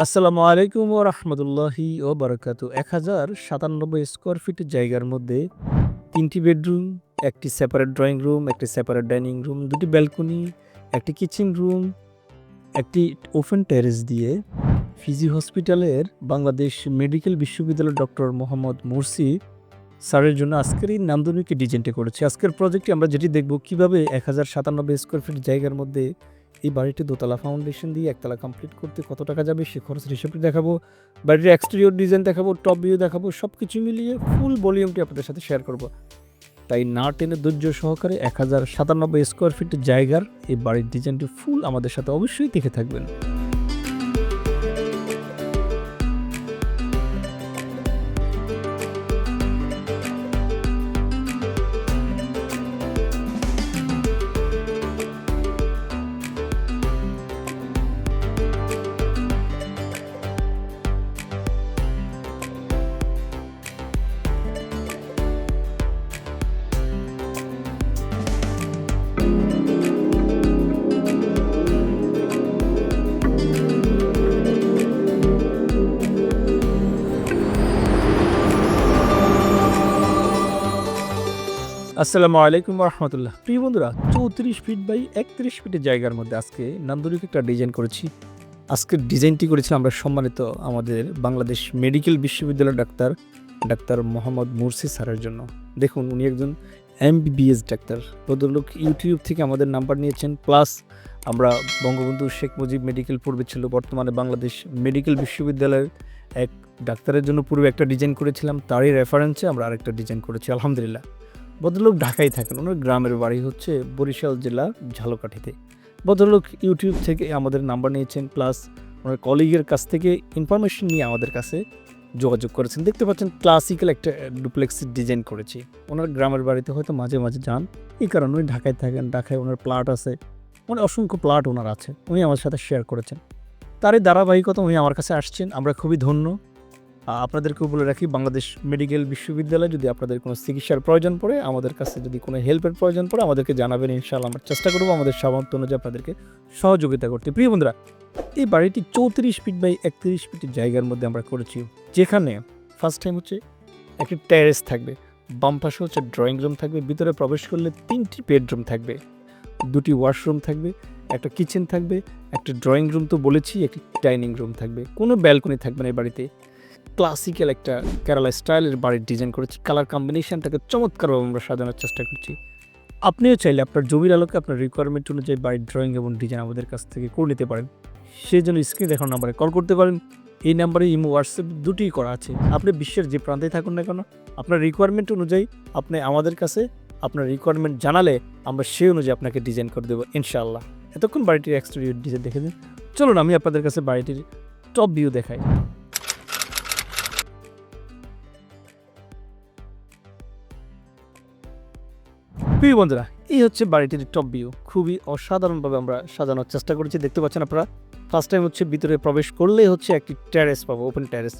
আসসালামু আলাইকুম ওয়া রাহমাতুল্লাহি ওয়া বারাকাতুহু। ১,০৯৭ স্কয়ার ফিটের জায়গার মধ্যে ৩ টি বেডরুম, ১ টি সেপারেট ড্রয়িং রুম, ১ টি সেপারেট ডাইনিং রুম, ২ টি ব্যালকনি, ১ টি কিচেন রুম, ১ টি ওপেন টেরেস দিয়ে ফিজি হসপিটালের বাংলাদেশ মেডিকেল বিশ্ববিদ্যালয়ের ডক্টর মোহাম্মদ মুরসি স্যারের জন্য আজকের এই নান্দনিক ডিজাইনটি করেছি। আজকের প্রজেক্টে আমরা যেটি দেখব কিভাবে ১,০৯৭ স্কয়ার ফিট জায়গার মধ্যে এই বাড়িটি দোতলা ফাউন্ডেশন দিয়ে একতলা কমপ্লিট করতে কত টাকা যাবে সে খরচের হিসাবটি দেখাবো। বাড়ির এক্সটেরিয়র ডিজাইন দেখাবো, টপ ভিউ দেখাবো। সবকিছু মিলিয়ে ফুল ভলিউমটি আপনাদের সাথে শেয়ার করব। তাই না টেনে ধৈর্য সহকারে ১,০৯৭ স্কয়ার ফিট জায়গার এই বাড়ির ডিজাইনটি ফুল আমাদের সাথে অবশ্যই দেখে থাকবেন। আসসালামু আলাইকুম ওয়া রাহমাতুল্লাহ। প্রিয় বন্ধুরা, ৩৪ ফিট বাই ৩১ ফিটের জায়গার মধ্যে আজকে নান্দনিক একটা ডিজাইন করেছি। আজকের ডিজাইনটি করেছি আমরা সম্মানিত আমাদের বাংলাদেশ মেডিকেল বিশ্ববিদ্যালয়ের ডাক্তার মোহাম্মদ মুরসি স্যারের জন্য। দেখুন, উনি একজন এমবিবিএস ডাক্তার। ভদ্রলোক ইউটিউব থেকে আমাদের নাম্বার নিয়েছেন। প্লাস আমরা বঙ্গবন্ধু শেখ মুজিব মেডিকেল পূর্বে ছিল, বর্তমানে বাংলাদেশ মেডিকেল বিশ্ববিদ্যালয়ের এক ডাক্তারের জন্য পূর্বে একটা ডিজাইন করেছিলাম। তারই রেফারেন্সে আমরা আরেকটা ডিজাইন করেছি আলহামদুলিল্লাহ। ভদ্রলোক ঢাকায় থাকেন, ওনার গ্রামের বাড়ি হচ্ছে বরিশাল জেলা ঝালকাঠিতে। ভদ্রলোক ইউটিউব থেকে আমাদের নাম্বার নিয়েছেন, প্লাস ওনার কলিগের কাছ থেকে ইনফরমেশন নিয়ে আমাদের কাছে যোগাযোগ করেছেন। দেখতে পাচ্ছেন ক্লাসিক্যাল একটা ডুপ্লেক্সের ডিজাইন করেছি। ওনার গ্রামের বাড়িতে হয়তো মাঝে মাঝে যান, এই কারণে উনি ঢাকায় থাকেন। ঢাকায় ওনার প্লট আছে, মানে অসংখ্য প্লট ওনার আছে, উনি আমার সাথে শেয়ার করেছেন। তারই ধারাবাহিকতা উনি আমার কাছে আসছেন, আমরা খুবই ধন্য। আপনাদেরকেও বলে রাখি, বাংলাদেশ মেডিকেল বিশ্ববিদ্যালয়ে যদি আপনাদের কোনো চিকিৎসার প্রয়োজন পড়ে, আমাদের কাছে যদি কোনো হেল্পের প্রয়োজন পড়ে, আমাদেরকে জানাবেন। ইনশাআল্লাহ আমরা চেষ্টা করবো আমাদের সামর্থ্য অনুযায়ী আপনাদেরকে সহযোগিতা করতে। প্রিয় বন্ধুরা, এই বাড়িটি ৩৪ ফিট বাই ৩১ ফিটের জায়গার মধ্যে আমরা করেছি, যেখানে ফার্স্ট টাইম হচ্ছে একটি টেরেস থাকবে, বাম পাশে হচ্ছে ড্রয়িং রুম থাকবে, ভিতরে প্রবেশ করলে 3টি বেডরুম থাকবে, 2টি ওয়াশরুম থাকবে, একটা কিচেন থাকবে, একটা ড্রয়িং রুম তো বলেছি, একটি ডাইনিং রুম থাকবে। কোনো ব্যালকনি থাকবে না এই বাড়িতে। ক্লাসিক্যাল একটা কেরালা স্টাইলের বাড়ির ডিজাইন করেছি। কালার কম্বিনেশনটাকে চমৎকারভাবে আমরা সাজানোর চেষ্টা করছি। আপনিও চাইলে আপনার জমির আলোকে আপনার রিকোয়ারমেন্ট অনুযায়ী বাড়ির ড্রয়িং এবং ডিজাইন আমাদের কাছ থেকে করে নিতে পারেন। সেই জন্য স্ক্রিনে দেখানো নাম্বারে কল করতে পারেন। এই নাম্বারে ইমো, হোয়াটসঅ্যাপ দুটিই করা আছে। আপনি বিশ্বের যে প্রান্তেই থাকুন না কেন, আপনার রিকোয়ারমেন্ট অনুযায়ী আপনি আমাদের কাছে আপনার রিকোয়ারমেন্ট জানালে আমরা সেই অনুযায়ী আপনাকে ডিজাইন করে দেবো ইনশাআল্লাহ। এতক্ষণ বাড়িটির এক্সটেরিয়র ডিজাইন দেখে দিন। চলুন আমি আপনাদের কাছে বাড়িটির টপ ভিউ দেখাই। প্রিয় বন্ধুরা, এই হচ্ছে বাড়িটির টপ ভিউ। খুবই অসাধারণভাবে আমরা সাজানোর চেষ্টা করেছি। দেখতে পাচ্ছেন আপনারা, ফার্স্ট টাইম হচ্ছে ভিতরে প্রবেশ করলেই হচ্ছে একটি টেরেস পাবো, ওপেন টেরেস।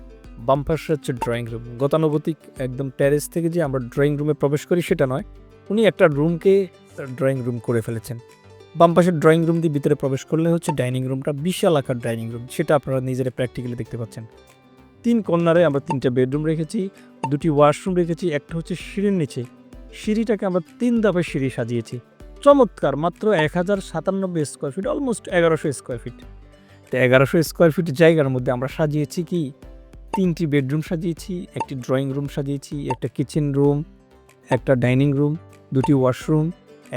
বাম পাশে হচ্ছে ড্রয়িং রুম। গতানুগতিক একদম টেরেস থেকে যে আমরা ড্রয়িং রুমে প্রবেশ করি সেটা নয়, উনি একটা রুমকে ড্রয়িং রুম করে ফেলেছেন। বাম পাশের ড্রয়িং রুম দিয়ে ভিতরে প্রবেশ করলে হচ্ছে ডাইনিং রুমটা, বিশাল আকার ডাইনিং রুম, সেটা আপনারা নিজেরা প্র্যাকটিক্যালি দেখতে পাচ্ছেন। 3 কর্নারে আমরা 3টা বেডরুম রেখেছি, 2টি ওয়াশরুম রেখেছি, একটা হচ্ছে সিঁড়ির নিচে। সিঁড়িটাকে আমরা 3 ধাপে সিঁড়ি সাজিয়েছি। চমৎকার! মাত্র ১,০৯৭ square feet, almost ১১০০ square feet. তো ১১০০ স্কোয়ার ফিট জায়গার মধ্যে আমরা সাজিয়েছি কি, 3টি বেডরুম সাজিয়েছি, একটি ড্রয়িং রুম সাজিয়েছি, একটা কিচেন রুম, একটা ডাইনিং রুম, 2টি ওয়াশরুম,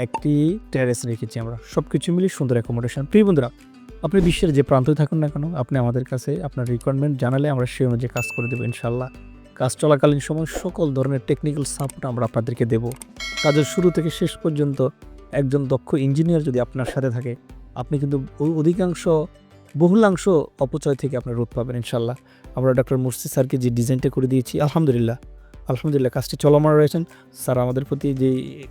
একটি টেরেস রেখেছি আমরা। সব কিছু মিলিয়ে সুন্দর অ্যাকোমোডেশন। প্রিয় বন্ধুরা, আপনি বিশ্বের যে প্রান্তে থাকুন না কেন, আপনি আমাদের কাছে আপনার রিকোয়ারমেন্ট জানালে আমরা সেই অনুযায়ী কাজ করে দেবো ইনশাআল্লাহ। কাজ চলাকালীন সময় সকল ধরনের টেকনিক্যাল সাপোর্ট আমরা আপনাদেরকে দেব। কাজের শুরু থেকে শেষ পর্যন্ত একজন দক্ষ ইঞ্জিনিয়ার যদি আপনার সাথে থাকে, আপনি কিন্তু বহুলাংশ অপচয় থেকে আপনার রোধ পাবেন ইনশাআল্লাহ। আমরা ডক্টর মুরসি স্যারকে যে ডিজাইনটা করে দিয়েছি, আলহামদুলিল্লাহ কাজটি চলমান রয়েছেন। স্যার আমাদের প্রতি যে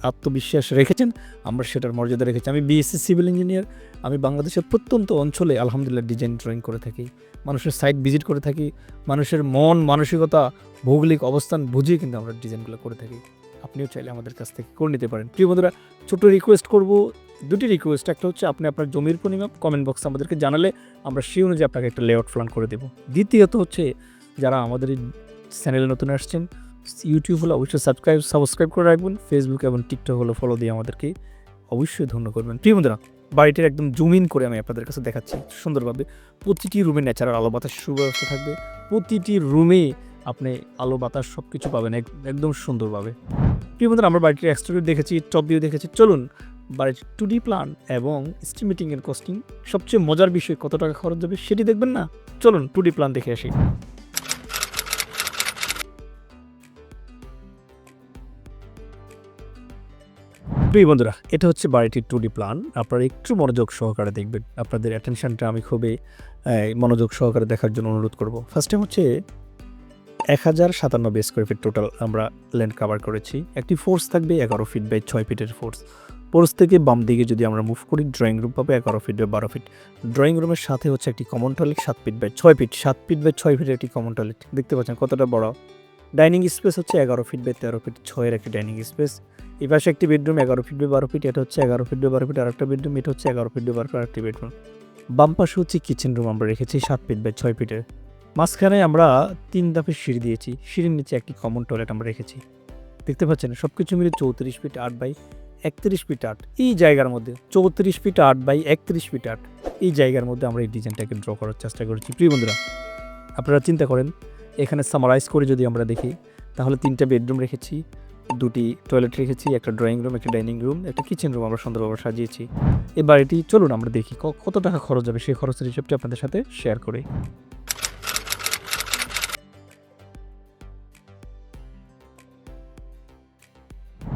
আত্মবিশ্বাস রেখেছেন, আমরা সেটার মর্যাদা রেখেছি। আমি বিএসসি সিভিল ইঞ্জিনিয়ার। আমি বাংলাদেশের প্রত্যন্ত অঞ্চলে আলহামদুলিল্লাহ ডিজাইন ড্রয়িং করে থাকি, মানুষের সাইট ভিজিট করে থাকি, মানুষের মন মানসিকতা ভৌগোলিক অবস্থান বুঝিয়ে কিন্তু আমরা ডিজাইনগুলো করে থাকি। আপনিও চাইলে আমাদের কাছ থেকে করে নিতে পারেন। প্রিয় বন্ধুরা, ছোট রিকোয়েস্ট করব, দুটি রিকোয়েস্ট, একটা হচ্ছে আপনি আপনার জমির পরিমাপ কমেন্ট বক্সে আমাদেরকে জানালে আমরা সেই অনুযায়ী আপনাকে একটা লেআউট প্ল্যান করে দেবো। দ্বিতীয়ত হচ্ছে যারা আমাদের এই চ্যানেলে নতুন আসছেন, ইউটিউব হলে অবশ্যই সাবস্ক্রাইব করে রাখবেন, ফেসবুক এবং টিকটক হলো ফলো দিয়ে আমাদেরকে অবশ্যই ধন্য করবেন। প্রিয় বন্ধুরা, বাড়িটির একদম জুম ইন করে আমি আপনাদের কাছে দেখাচ্ছি সুন্দরভাবে। প্রতিটি রুমে ন্যাচারাল আলো বাতাস সুব্যবস্থা থাকবে, প্রতিটি রুমে আপনি আলো বাতাস সব কিছু পাবেন একদম সুন্দরভাবে। প্রিয় বন্ধুরা, আমরা বাড়িটির এক্সটেরিয়র দেখেছি, টপ ভিউ দেখেছি, চলুন বাড়ির 2D প্ল্যান এবং এস্টিমেটিং এর কস্টিং, সবচেয়ে মজার বিষয় কত টাকা খরচ যাবে সেটি দেখবেন না? চলুন 2D প্ল্যান দেখে আসি। প্রিয় বন্ধুরা, এটা হচ্ছে বাড়িটির 2D প্ল্যান। আপনারা একটু মনোযোগ সহকারে দেখবেন, আপনাদের অ্যাটেনশনটা আমি খুবই মনোযোগ সহকারে দেখার জন্য অনুরোধ করব। ফার্স্ট টাইম হচ্ছে 1097 স্কোয়ার ফিট টোটাল আমরা ল্যান্ড কাভার করেছি। একটি ফোর্স থাকবে 11 ফিট বাই 6 ফিটের ফোর্স থেকে বাম দিকে যদি আমরা মুভ করি ড্রয়িং রুম পাবে 11 ফিট বাই 12 ফিট। ড্রয়িং রুমের সাথে হচ্ছে একটি common toilet 7 feet by 6 feet, 7 feet by 6 ফিটের একটি কমন টয়লেট, দেখতে পাচ্ছেন কতটা বড়। ডাইনিং স্পেস হচ্ছে 11 ফিট বাই 13 ফিট 6 এর একটি ডাইনিং স্পেস। এই পাশে একটি বেডরুম 11 ফিট বাই 12 ফিট, এটা হচ্ছে 11 ফিট বাই 12 ফিট আর একটা বেডরুম, এটা হচ্ছে 11 ফিট বাই 12 ফিট আরেকটি বেডরুম। বাম পাশে হচ্ছে কিচেন রুম আমরা রেখেছি 7 ফিট বাই 6 ফিটের। মাঝখানে আমরা 3 ধাপের সিঁড়ি দিয়েছি, সিঁড়ির নিচে একটি কমন টয়লেট আমরা রেখেছি, দেখতে পাচ্ছেন। সব কিছু মিলে 34 ফিট 8 বাই 31 ফিট 8 এই জায়গার মধ্যে, 34 ফিট 8 বাই 31 ফিট 8 এই জায়গার মধ্যে আমরা এই ডিজাইনটাকে ড্র করার চেষ্টা করেছি। প্রিয় বন্ধুরা, আপনারা চিন্তা করেন, এখানে সামারাইজ করে যদি আমরা দেখি তাহলে 3টা বেডরুম রেখেছি, 2টি টয়লেট রেখেছি, একটা ড্রয়িং রুম, একটা ডাইনিং রুম, একটা কিচেন রুম আমরা সুন্দরভাবে সাজিয়েছি। এই বাড়িটি চলুন আমরা দেখি কত টাকা খরচ যাবে, সেই খরচের হিসাবটি আপনাদের সাথে শেয়ার করি।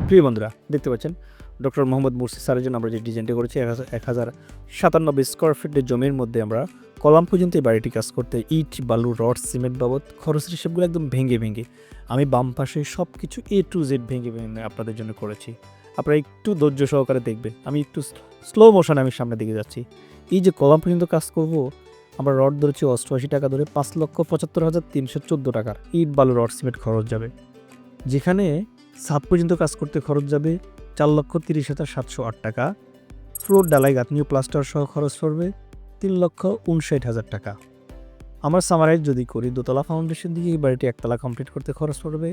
প্রিয় বন্ধুরা, দেখতে পাচ্ছেন ডক্টর মোহাম্মদ মুরসি স্যারের জন্য আমরা যে ডিজাইনটা করেছি 1097 স্কোয়ার ফিটের জমির মধ্যে আমরা কলাম পর্যন্ত এই বাড়িটি কাজ করতে ইট বালু রড সিমেন্ট বাবদ খরচের হিসাবগুলো একদম ভেঙে আমি বাম পাশে সব কিছু A to Z ভেঙে আপনাদের জন্য করেছি। আপনারা একটু ধৈর্য সহকারে দেখবেন, আমি একটু স্লো মোশনে আমি সামনের দিকে যাচ্ছি। এই যে কলাম পর্যন্ত কাজ করব, আমরা রড ধরেছি 88 টাকা ধরে 5,75,314 টাকার ইট বালু রড সিমেন্ট খরচ যাবে। যেখানে ছাদ পর্যন্ত কাজ করতে খরচ যাবে 4,30,708 টাকা। ফ্লোর ডালাই গাঁথনি প্লাস্টার সহ খরচ পড়বে 3,59,000 টাকা। আমরা সামারাইজ যদি করি, দোতলা ফাউন্ডেশন দিয়ে এই বাড়িটি একতলা কমপ্লিট করতে খরচ পড়বে,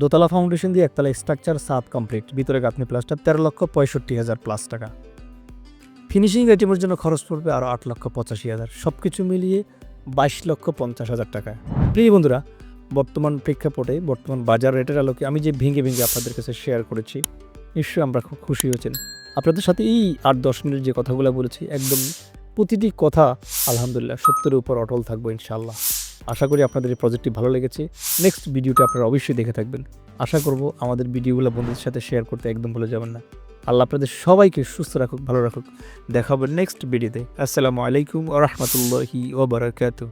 দোতলা ফাউন্ডেশন দিয়ে একতলা স্ট্রাকচার ছাদ কমপ্লিট ভিতরে গাঁথনি প্লাস্টার 13,65,000 প্লাস টাকা। ফিনিশিং আইটেমের জন্য খরচ পড়বে আরও 8,85,000, সব কিছু মিলিয়ে 22,50,000 টাকা। প্রিয় বন্ধুরা, বর্তমান প্রেক্ষাপটে বর্তমান বাজার রেটের আলোকে আমি যে ভেঙে আপনাদের কাছে শেয়ার করেছি, নিশ্চয়ই আমরা খুব খুশি হয়েছেন। আপনাদের সাথে এই 8-10 মিনিট যে কথাগুলো বলেছি, একদম প্রতিটি কথা আলহামদুলিল্লাহ সত্যের উপর অটল থাকবো ইনশাআল্লাহ। আশা করি আপনাদের এই প্রজেক্টটি ভালো লেগেছে। নেক্সট ভিডিওটা আপনারা অবশ্যই দেখে থাকবেন। আশা করব আমাদের ভিডিওগুলো বন্ধুদের সাথে শেয়ার করতে একদম ভুলে যাবেন না। আল্লাহ আপনাদের সবাইকে সুস্থ রাখুক, ভালো রাখুক। দেখা হবে নেক্সট ভিডিওতে। আসসালামু আলাইকুম ওয়া রাহমাতুল্লাহি ওয়া বারাকাতুহু।